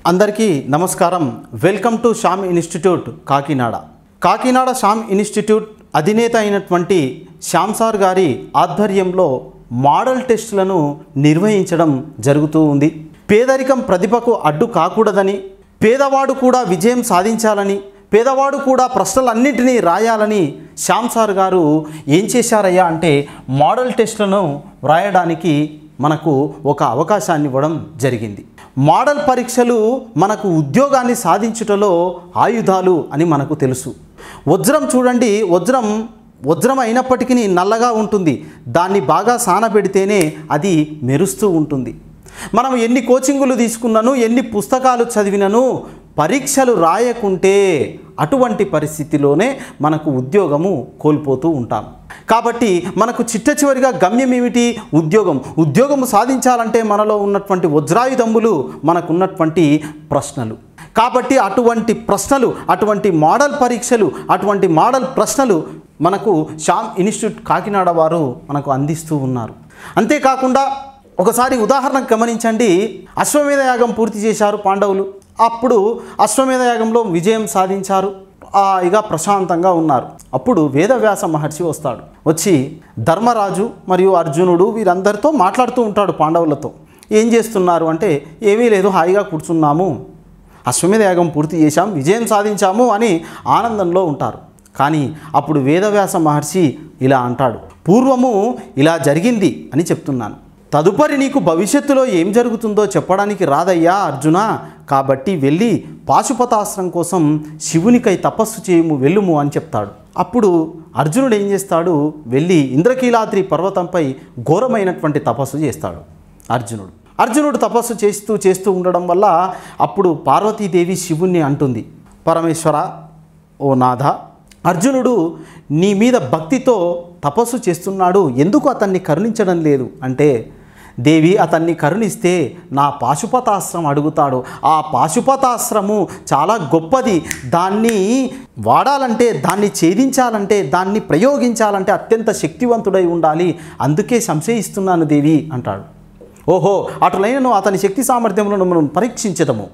అందరికీ నమస్కారం. Welcome to Shyam institute Kakinada. Kakinada Shyam institute అధినేత అయినటువంటి శ్యామ్ సార్ గారి ఆధ్వర్యంలో మోడల్ టెస్టులను నిర్వహించడం జరుగుతూ ఉంది. పేదరికం ప్రతిభకు అడ్డు కాకూడదని, పేదవాడు కూడా విజయం సాధించాలని, పేదవాడు కూడా ప్రశ్నలన్నింటినీ రాయాలని శ్యామ్ సార్ గారు ఏం చేశారయ్యా అంటే మోడల్ టెస్టులను వ్రాయడానికి మనకు ఒక అవకాశాన్ని ఇవ్వడం జరిగింది. మోడల్ పరీక్షలు మనకు ఉద్యోగాన్ని సాధించుటలో ఆయుధాలు అని మనకు తెలుసు. వజ్రం చూడండి, వజ్రం అయినప్పటికీ నల్లగా ఉంటుంది. దాన్ని బాగా సానబెడితేనే అది మెరుస్తూ ఉంటుంది. మనం ఎన్ని కోచింగులు తీసుకున్నాను, ఎన్ని పుస్తకాలు చదివినను పరీక్షలు రాయకుంటే అటువంటి పరిస్థితిలోనే మనకు ఉద్యోగము కోల్పోతూ ఉంటాం. కాబట్టి మనకు చిట్టచివరిగా గమ్యం ఏమిటి? ఉద్యోగము సాధించాలంటే మనలో ఉన్నటువంటి వజ్రాయుధములు మనకున్నటువంటి ప్రశ్నలు. కాబట్టి అటువంటి ప్రశ్నలు, అటువంటి మోడల్ పరీక్షలు, అటువంటి మోడల్ ప్రశ్నలు మనకు శ్యామ్ ఇన్స్టిట్యూట్ కాకినాడ వారు మనకు అందిస్తూ ఉన్నారు. అంతేకాకుండా ఒకసారి ఉదాహరణ గమనించండి. అశ్వమేధ యాగం పూర్తి చేశారు పాండవులు. అప్పుడు అశ్వమేధ యాగంలో విజయం సాధించారు. ఇక ప్రశాంతంగా ఉన్నారు. అప్పుడు వేదవ్యాస మహర్షి వస్తాడు. వచ్చి ధర్మరాజు మరియు అర్జునుడు వీరందరితో మాట్లాడుతూ ఉంటాడు. పాండవులతో ఏం చేస్తున్నారు అంటే, ఏమీ లేదు, హాయిగా కూర్చున్నాము, అశ్వమేధ యాగం పూర్తి చేశాం, విజయం సాధించాము అని ఆనందంలో ఉంటారు. కానీ అప్పుడు వేదవ్యాస మహర్షి ఇలా అంటాడు, పూర్వము ఇలా జరిగింది అని చెప్తున్నాను, తదుపరి నీకు భవిష్యత్తులో ఏం జరుగుతుందో చెప్పడానికి రాదయ్యా అర్జున. కాబట్టి వెళ్ళి పాశుపతాస్త్రం కోసం శివునికై తపస్సు చేయము, వెళ్ళుము అని చెప్తాడు. అప్పుడు అర్జునుడు ఏం చేస్తాడు? వెళ్ళి ఇంద్రకీలాద్రి పర్వతంపై ఘోరమైనటువంటి తపస్సు చేస్తాడు. అర్జునుడు తపస్సు చేస్తూ ఉండడం వల్ల అప్పుడు పార్వతీదేవి శివుణ్ణి అంటుంది, పరమేశ్వర, ఓ నాథ, అర్జునుడు నీ మీద భక్తితో తపస్సు చేస్తున్నాడు, ఎందుకు అతన్ని కరుణించడం లేదు అంటే, దేవి అతన్ని కరుణిస్తే నా పాశుపతాస్త్రం అడుగుతాడు. ఆ పాశుపతాస్త్రము చాలా గొప్పది, దాన్ని వాడాలంటే, దాన్ని ఛేదించాలంటే, దాన్ని ప్రయోగించాలంటే అత్యంత శక్తివంతుడై ఉండాలి, అందుకే సంశయిస్తున్నాను దేవి అంటాడు. ఓహో, అటులైనను అతని శక్తి సామర్థ్యములను మనం పరీక్షించదము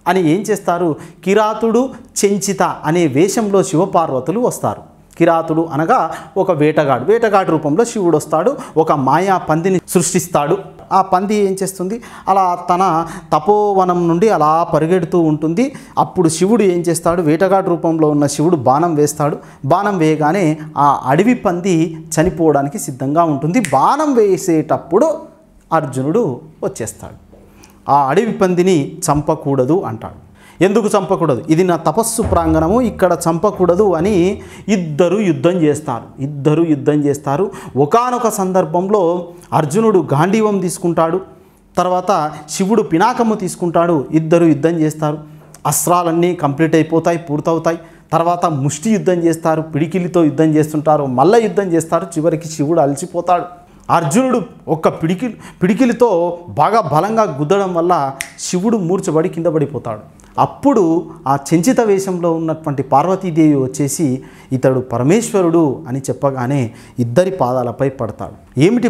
అని ఏం చేస్తారు? కిరాతుడు చెంచిత అనే వేషంలో శివపార్వతులు వస్తారు. కిరాతుడు అనగా ఒక వేటగాడు రూపంలో శివుడు వస్తాడు. ఒక మాయా పందిని సృష్టిస్తాడు. ఆ పంది ఏం చేస్తుంది? అలా తన తపోవనం నుండి అలా పరిగెడుతూ ఉంటుంది. అప్పుడు శివుడు ఏం చేస్తాడు? వేటగాడు రూపంలో ఉన్న శివుడు బాణం వేస్తాడు. బాణం వేయగానే ఆ అడవి పంది చనిపోవడానికి సిద్ధంగా ఉంటుంది. బాణం వేసేటప్పుడు అర్జునుడు వచ్చేస్తాడు. ఆ అడవి పందిని చంపకూడదు అంటాడు. ఎందుకు చంపకూడదు? ఇది నా తపస్సు ప్రాంగణము, ఇక్కడ చంపకూడదు అని ఇద్దరు యుద్ధం చేస్తారు. ఒకానొక సందర్భంలో అర్జునుడు గాంధీవం తీసుకుంటాడు. తర్వాత శివుడు పినాకము తీసుకుంటాడు. ఇద్దరు యుద్ధం చేస్తారు. అస్త్రాలన్నీ కంప్లీట్ అయిపోతాయి, పూర్తవుతాయి. తర్వాత ముష్టి యుద్ధం చేస్తారు, పిడికిలితో యుద్ధం చేస్తుంటారు, మల్ల యుద్ధం చేస్తారు. చివరికి శివుడు అలసిపోతాడు. అర్జునుడు ఒక్క పిడికిలితో బాగా బలంగా గుద్దడం వల్ల శివుడు మూర్ఛపడి కింద పడిపోతాడు. అప్పుడు ఆ చెంచిత వేషంలో ఉన్నటువంటి పార్వతీదేవి వచ్చేసి ఇతడు పరమేశ్వరుడు అని చెప్పగానే ఇద్దరి పాదాలపై పడతాడు. ఏమిటి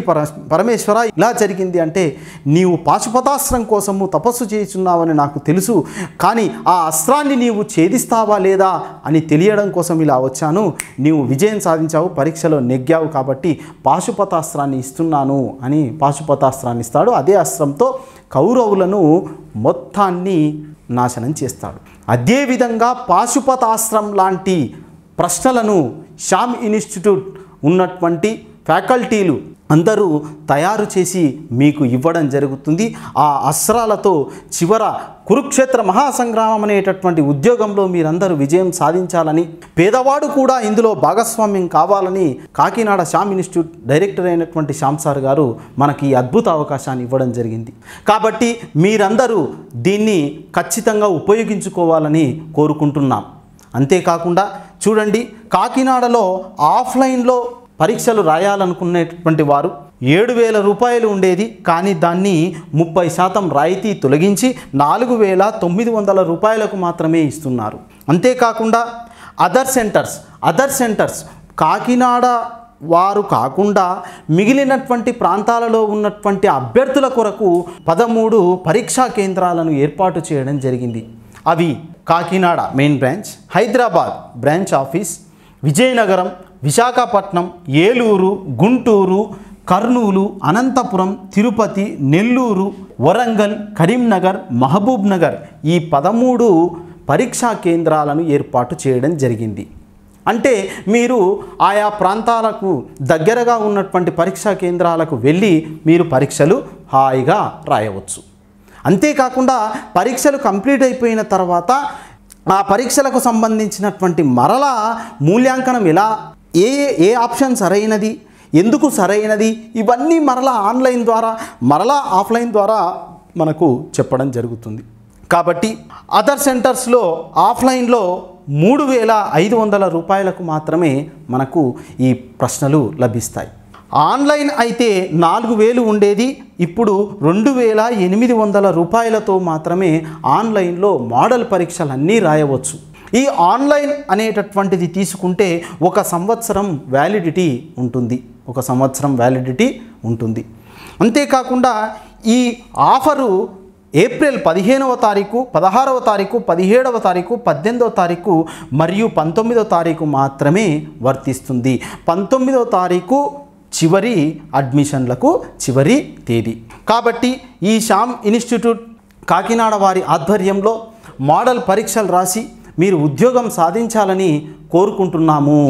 పరమేశ్వర ఇలా జరిగింది అంటే, నీవు పాశుపతాస్త్రం కోసము తపస్సు చేస్తున్నావని నాకు తెలుసు, కానీ ఆ అస్త్రాన్ని నీవు ఛేదిస్తావా లేదా అని తెలియడం కోసం ఇలా వచ్చాను. నీవు విజయం సాధించావు, పరీక్షలో నెగ్గావు, కాబట్టి పాశుపతాస్త్రాన్ని ఇస్తున్నాను అని పాశుపతాస్త్రాన్ని ఇస్తాడు. అదే అస్త్రంతో కౌరవులను మొత్తాన్ని నాశనం చేస్తాడు. అదేవిధంగా పాశుపతాస్త్రం లాంటి ప్రశ్నలను శ్యామ్ ఇన్స్టిట్యూట్ ఉన్నటువంటి ఫ్యాకల్టీలు అందరూ తయారు చేసి మీకు ఇవ్వడం జరుగుతుంది. ఆ అస్త్రాలతో చివర కురుక్షేత్ర మహాసంగ్రామం అనేటటువంటి ఉద్యోగంలో మీరందరూ విజయం సాధించాలని, పేదవాడు కూడా ఇందులో భాగస్వామ్యం కావాలని కాకినాడ శ్యామ్ ఇన్స్టిట్యూట్ డైరెక్టర్ అయినటువంటి శ్యామ్ సార్ గారు మనకి ఈ అద్భుత అవకాశాన్ని ఇవ్వడం జరిగింది. కాబట్టి మీరందరూ దీన్ని ఖచ్చితంగా ఉపయోగించుకోవాలని కోరుకుంటున్నాం. అంతేకాకుండా చూడండి, కాకినాడలో ఆఫ్లైన్లో పరీక్షలు రాయాలనుకునేటువంటి వారు 7,000 రూపాయలు ఉండేది, కానీ దాన్ని 30% రాయితీ తొలగించి 4,900 రూపాయలకు మాత్రమే ఇస్తున్నారు. అంతేకాకుండా అదర్ సెంటర్స్ కాకినాడ వారు కాకుండా మిగిలినటువంటి ప్రాంతాలలో ఉన్నటువంటి అభ్యర్థుల కొరకు 13 పరీక్షా కేంద్రాలను ఏర్పాటు చేయడం జరిగింది. అవి Kakinada main branch, Hyderabad branch office, Vizianagaram, Visakhapatnam, Eluru, Guntur, Kurnool, Anantapur, Tirupati, Nellore, Warangal, Karimnagar, Mahabubnagar ఈ 13 పరీక్షా కేంద్రాలను ఏర్పాటు చేయడం జరిగింది. అంటే మీరు ఆయా ప్రాంతాలకు దగ్గరగా ఉన్నటువంటి పరీక్షా కేంద్రాలకు వెళ్ళి మీరు పరీక్షలు హాయిగా రాయవచ్చు. అంతేకాకుండా పరీక్షలు కంప్లీట్ అయిపోయిన తర్వాత ఆ పరీక్షలకు సంబంధించినటువంటి మరలా మూల్యాంకనం ఎలా, ఏ ఆప్షన్ సరైనది, ఎందుకు సరైనది, ఇవన్నీ మరలా ఆన్లైన్ ద్వారా మరలా ఆఫ్లైన్ ద్వారా మనకు చెప్పడం జరుగుతుంది. కాబట్టి అదర్ సెంటర్స్లో ఆఫ్లైన్లో 3,500 రూపాయలకు మాత్రమే మనకు ఈ ప్రశ్నలు లభిస్తాయి. ఆన్లైన్ అయితే 4,000 ఉండేది, ఇప్పుడు 2,800 రూపాయలతో మాత్రమే ఆన్లైన్లో మోడల్ పరీక్షలన్నీ రాయవచ్చు. ఈ ఆన్లైన్ అనేటటువంటిది తీసుకుంటే 1 సంవత్సరం వ్యాలిడిటీ ఉంటుంది. అంతేకాకుండా ఈ ఆఫరు ఏప్రిల్ 15వ తారీఖు, 16వ తారీఖు, 17వ తారీఖు, 18వ తారీఖు మరియు 19వ తారీఖు మాత్రమే వర్తిస్తుంది. 19వ తారీఖు చివరి అడ్మిషన్లకు చివరి తేదీ. కాబట్టి ఈ శ్యామ్ ఇన్స్టిట్యూట్ కాకినాడ వారి ఆధ్వర్యంలో మోడల్ పరీక్షలు రాసి మీరు ఉద్యోగం సాధించాలని కోరుకుంటున్నాము.